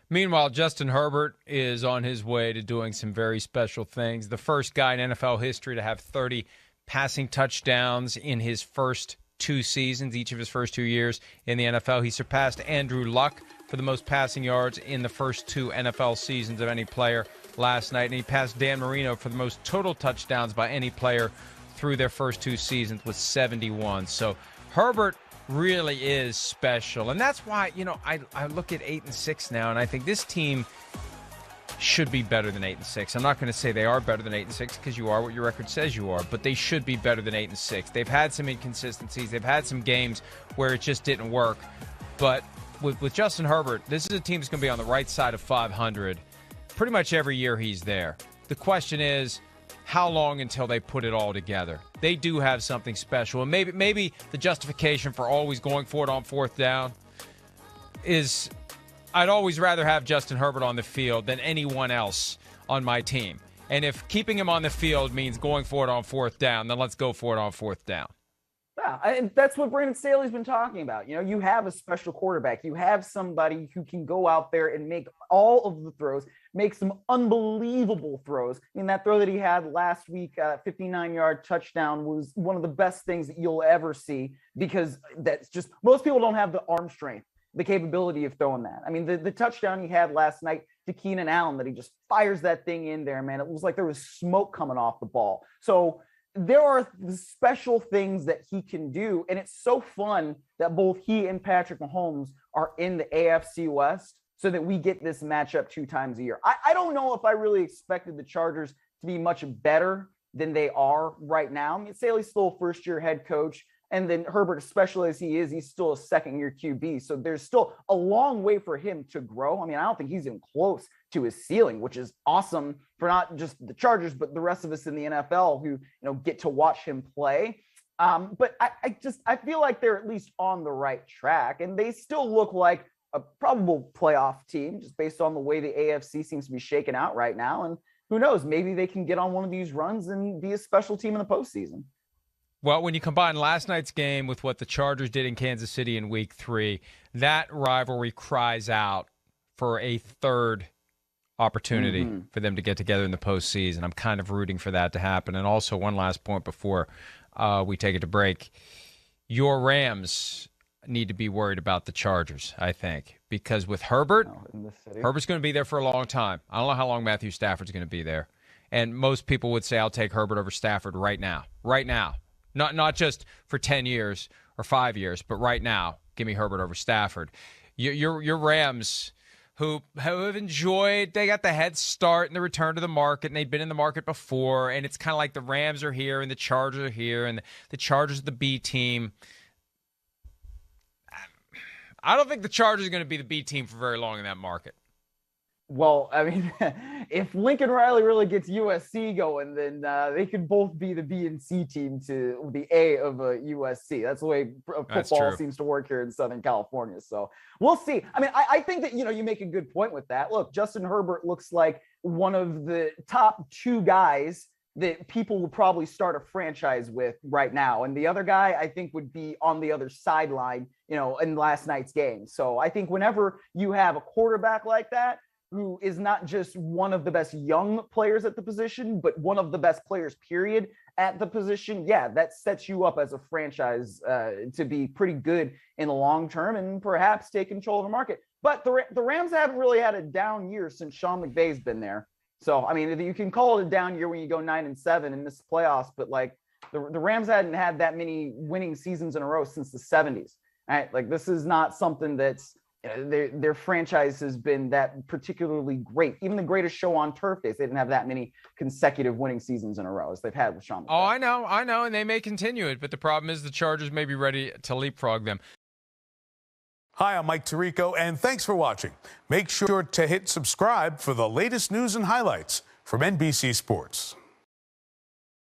Meanwhile, Justin Herbert is on his way to doing some very special things. The first guy in NFL history to have 30 passing touchdowns in his first 2 seasons, each of his first 2 years in the NFL. He surpassed Andrew Luck for the most passing yards in the first 2 NFL seasons of any player last night. And he passed Dan Marino for the most total touchdowns by any player through their first 2 seasons with 71. So Herbert really is special. And that's why, I look at 8-6 now, and I think this team should be better than 8-6. I'm not going to say they are better than 8-6 because you are what your record says you are, but they should be better than 8-6. They've had some inconsistencies. They've had some games where it just didn't work. But with Justin Herbert, this is a team that's going to be on the right side of 500 pretty much every year he's there. The question is, how long until they put it all together? They do have something special. And maybe the justification for always going for it on 4th down is I'd always rather have Justin Herbert on the field than anyone else on my team. And if keeping him on the field means going for it on 4th down, then let's go for it on 4th down. Yeah, and that's what Brandon Staley's been talking about. You have a special quarterback. You have somebody who can go out there and make all of the throws, make some unbelievable throws. I mean, that throw that he had last week, 59-yard touchdown, was one of the best things that you'll ever see, because that's just, most people don't have the arm strength, the capability of throwing that. I mean, the touchdown he had last night to Keenan Allen, that he just fires that thing in there, man. It was like there was smoke coming off the ball. So there are special things that he can do, and it's so fun that both he and Patrick Mahomes are in the AFC West so that we get this matchup 2 times a year. I don't know if I really expected the Chargers to be much better than they are right now. I mean, Staley's still a first-year head coach, and then Herbert, especially as he is, he's still a second-year QB. So there's still a long way for him to grow. I mean, I don't think he's even close to his ceiling, which is awesome for not just the Chargers, but the rest of us in the NFL who, get to watch him play. But I feel like they're at least on the right track, and they still look like a probable playoff team just based on the way the AFC seems to be shaken out right now. And who knows, maybe they can get on one of these runs and be a special team in the postseason. Well, when you combine last night's game with what the Chargers did in Kansas City in Week 3, that rivalry cries out for a third opportunity for them to get together in the postseason. I'm kind of rooting for that to happen. And also, one last point before we take it to break. Your Rams need to be worried about the Chargers, I think, because with Herbert, Herbert's going to be there for a long time. I don't know how long Matthew Stafford's going to be there. And most people would say I'll take Herbert over Stafford right now. Right now. Not just for 10 years or 5 years, but right now, give me Herbert over Stafford. Your Rams, who have enjoyed, they got the head start in the return to the market, and they've been in the market before, and it's kind of like the Rams are here and the Chargers are here, and the Chargers are the B team. I don't think the Chargers are going to be the B team for very long in that market. Well, I mean, if Lincoln Riley really gets USC going, then they could both be the B and C team to the A of USC. That's the way football seems to work here in Southern California. So we'll see. I mean, I think that, you make a good point with that. Look, Justin Herbert looks like one of the top 2 guys that people would probably start a franchise with right now. And the other guy, I think, would be on the other sideline, in last night's game. So I think whenever you have a quarterback like that, who is not just one of the best young players at the position, but one of the best players, period, at the position, yeah, that sets you up as a franchise to be pretty good in the long term and perhaps take control of the market. But the Rams haven't really had a down year since Sean McVay's been there. So, I mean, you can call it a down year when you go 9-7 and miss the playoffs, but like the Rams hadn't had that many winning seasons in a row since the 70s. Right? Like, this is not something that's, their franchise has been that particularly great. Even the greatest show on turf days, they didn't have that many consecutive winning seasons in a row as they've had with Sean McVay. Oh, I know, and they may continue it, but the problem is the Chargers may be ready to leapfrog them. Hi, I'm Mike Tirico, and thanks for watching. Make sure to hit subscribe for the latest news and highlights from NBC Sports.